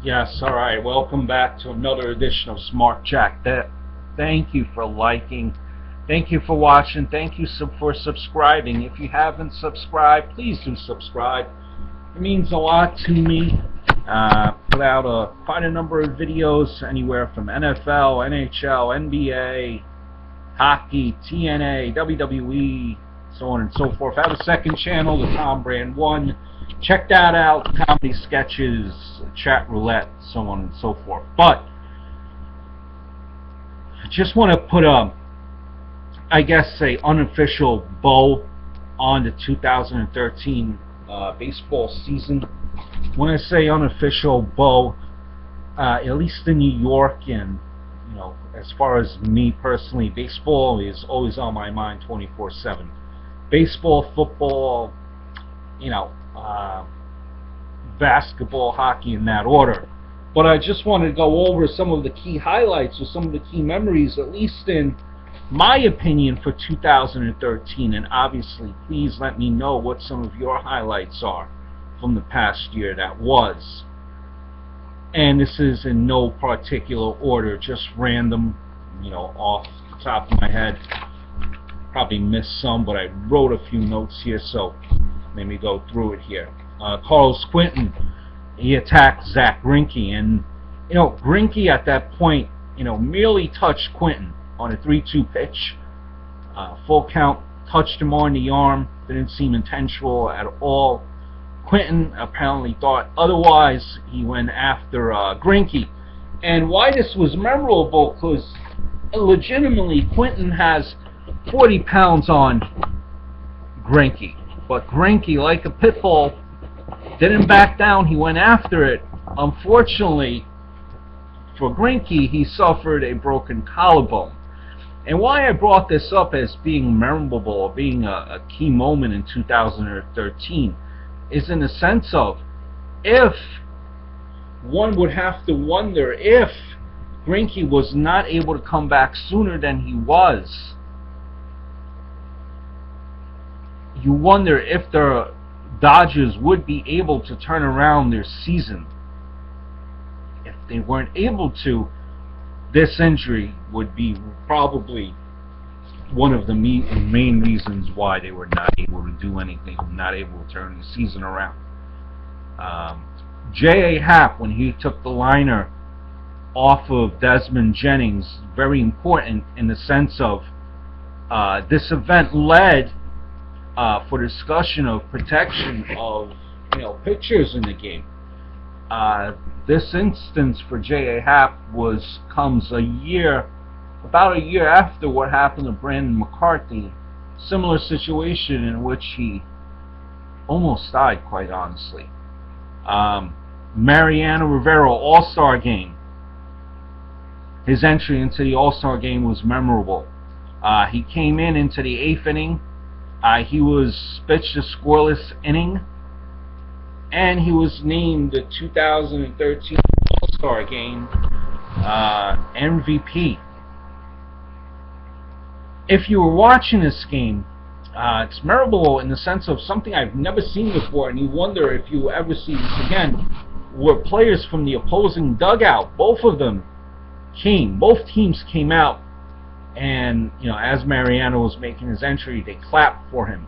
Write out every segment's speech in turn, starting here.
Yes, all right. Welcome back to another edition of Smart Jack. Thank you for liking. Thank you for watching. Thank you for subscribing. If you haven't subscribed, please do subscribe. It means a lot to me. Put out quite a number of videos, anywhere from NFL, NHL, NBA, hockey, TNA, WWE, so on and so forth. I have a second channel, the Tom Brand 1. Check that out, comedy sketches, chat roulette, so on and so forth. But I just want to put I guess, a unofficial bow on the 2013 baseball season. When I say unofficial bow, at least in New York, and as far as me personally, baseball is always on my mind 24/7. Baseball, football, basketball, hockey, in that order. But I just want to go over some of the key highlights or some of the key memories, at least in my opinion, for 2013. And obviously, please let me know what some of your highlights are from the past year that was. And this is in no particular order, just random, off the top of my head. Probably missed some, but I wrote a few notes here, so let me go through it here. Carlos Quentin, he attacked Zach Greinke, and Greinke at that point, merely touched Quentin on a 3-2 pitch. Full count, touched him on the arm, didn't seem intentional at all. Quentin apparently thought otherwise. He went after Greinke. And why this was memorable, because legitimately Quentin has 40 pounds on Greinke. But Greinke, like a pit bull, didn't back down. He went after it. Unfortunately for Greinke, he suffered a broken collarbone. And why I brought this up as being memorable, or being a key moment in 2013, is in the sense of, if one would have to wonder if Greinke was not able to come back sooner than he was, you wonder if the Dodgers would be able to turn around their season. If they weren't able to, this injury would be probably one of the main reasons why they were not able to do anything, not able to turn the season around. J.A. Happ, when he took the liner off of Desmond Jennings, very important in the sense of this event led for discussion of protection of pitchers in the game. This instance for J.A. Happ comes about a year after what happened to Brandon McCarthy. Similar situation in which he almost died, quite honestly. Mariano Rivera, All-Star Game. His entry into the All-Star Game was memorable. He came into the 8th inning. He was pitched a scoreless inning, and he was named the 2013 All-Star Game MVP. If you were watching this game, it's memorable in the sense of something I've never seen before, and you wonder if you will ever see this again, were players from the opposing dugout. Both teams came out, and as Mariano was making his entry, they clapped for him.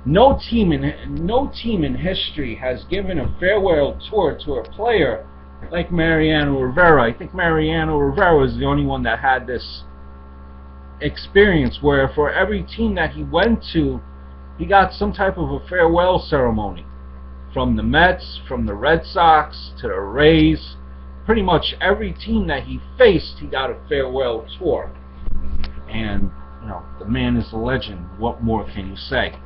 No team in history has given a farewell tour to a player like Mariano Rivera. I think Mariano Rivera was the only one that had this experience where for every team that he went to, he got some type of a farewell ceremony. From the Mets, from the Red Sox, to the Rays, pretty much every team that he faced, he got a farewell tour. And the man is a legend. What more can you say?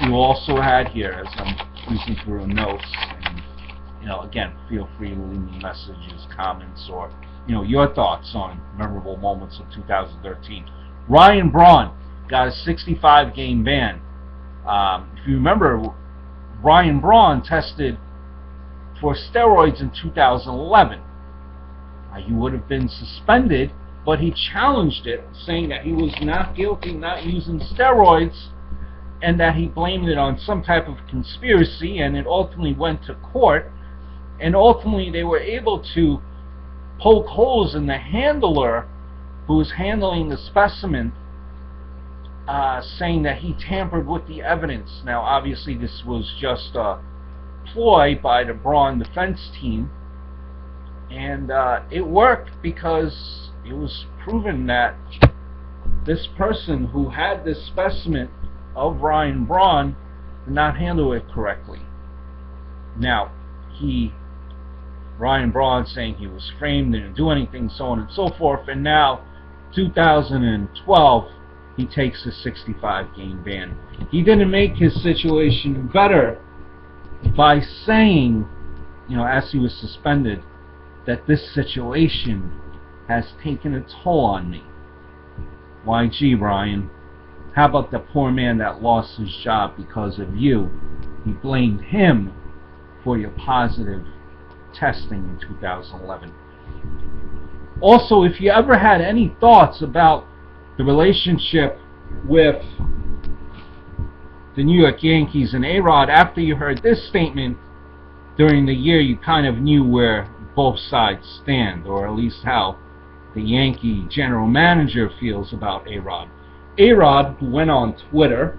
You also had here, as I'm cruising through the notes, and again, feel free to leave me messages, comments, or your thoughts on memorable moments of 2013. Ryan Braun got a 65-game ban. If you remember, Ryan Braun tested for steroids in 2011. He would have been suspended, but he challenged it, saying that he was not guilty, not using steroids, and that he blamed it on some type of conspiracy, and it ultimately went to court, And ultimately they were able to poke holes in the handler who was handling the specimen, saying that he tampered with the evidence. Now obviously this was just a ploy by the Braun defense team, and it worked because it was proven that this person who had this specimen of Ryan Braun did not handle it correctly. Now, Ryan Braun saying he was framed, didn't do anything, so on and so forth, and now, 2012, he takes a 65-game ban. He didn't make his situation better by saying, as he was suspended, that this situation has taken a toll on me. Why, gee, Ryan, how about the poor man that lost his job because of you? He blamed him for your positive testing in 2011. Also, if you ever had any thoughts about the relationship with the New York Yankees and A-Rod, after you heard this statement during the year, you kind of knew where both sides stand, or at least how the Yankee general manager feels about A-Rod. A-Rod went on Twitter.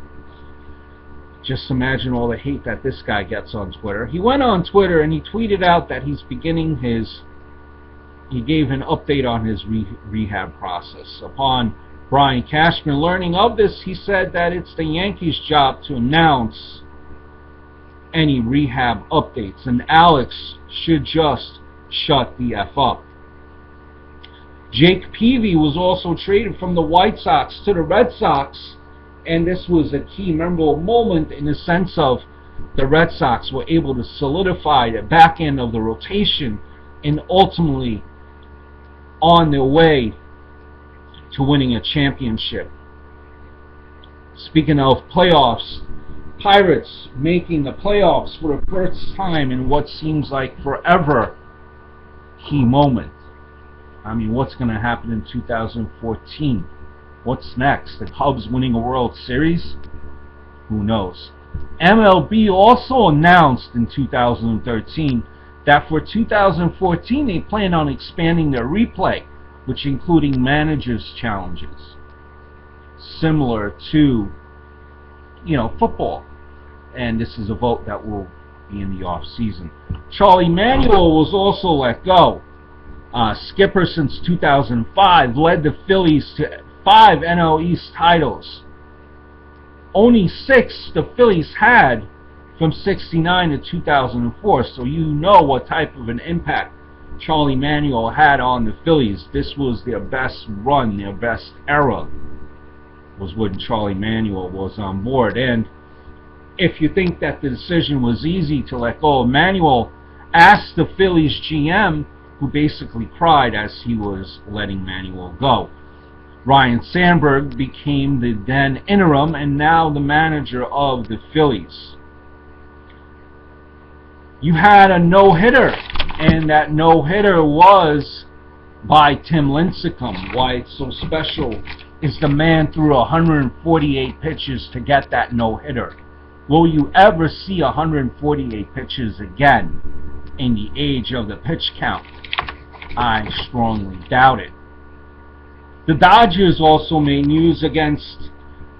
Just imagine all the hate that this guy gets on Twitter. He went on Twitter and he tweeted out that he's beginning he gave an update on his rehab process. Upon Brian Cashman learning of this, he said that it's the Yankees' job to announce any rehab updates, and Alex should just shut the F up. Jake Peavy was also traded from the White Sox to the Red Sox, and this was a key memorable moment in the sense of the Red Sox were able to solidify the back end of the rotation and ultimately on their way to winning a championship. Speaking of playoffs, Pirates making the playoffs for the first time in what seems like forever. Key moment. I mean, what's going to happen in 2014? What's next? The Cubs winning a World Series? Who knows? MLB also announced in 2013 that for 2014 they plan on expanding their replay, which including managers' challenges, similar to football. And this is a vote that will be in the off season. Charlie Manuel was also let go. Skipper since 2005, led the Phillies to 5 NL East titles. Only 6 the Phillies had from 69 to 2004, so you know what type of an impact Charlie Manuel had on the Phillies. This was their best run, their best era, was when Charlie Manuel was on board. And if you think that the decision was easy to let go of Manuel, ask the Phillies GM, who basically cried as he was letting Manuel go. Ryan Sandberg became the then interim and now the manager of the Phillies. You had a no-hitter, and that no-hitter was by Tim Lincecum. Why it's so special is the man threw 148 pitches to get that no-hitter. Will you ever see 148 pitches again in the age of the pitch count? I strongly doubt it. The Dodgers also made news against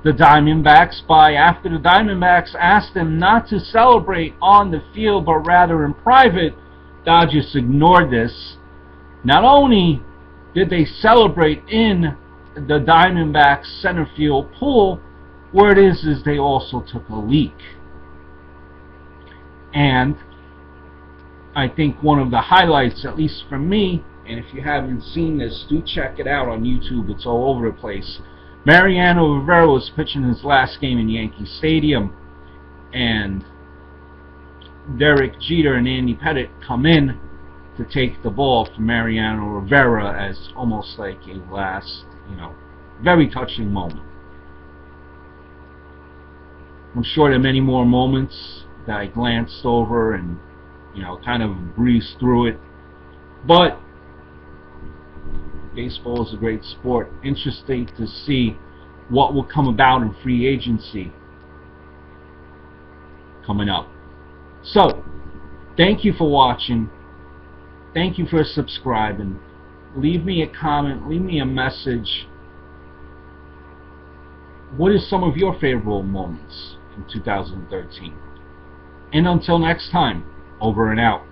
the Diamondbacks after the Diamondbacks asked them not to celebrate on the field but rather in private. Dodgers ignored this. Not only did they celebrate in the Diamondbacks center field pool, where it is they also took a leak. And I think one of the highlights, at least for me, and if you haven't seen this, do check it out on YouTube. It's all over the place. Mariano Rivera was pitching his last game in Yankee Stadium, and Derek Jeter and Andy Pettitte come in to take the ball from Mariano Rivera as almost like a last, very touching moment. I'm sure there are many more moments that I glanced over and, kind of breezed through it. But baseball is a great sport. Interesting to see what will come about in free agency coming up. So, Thank you for watching. Thank you for subscribing. Leave me a comment. Leave me a message. What is some of your favorable moments from 2013? And until next time, over and out.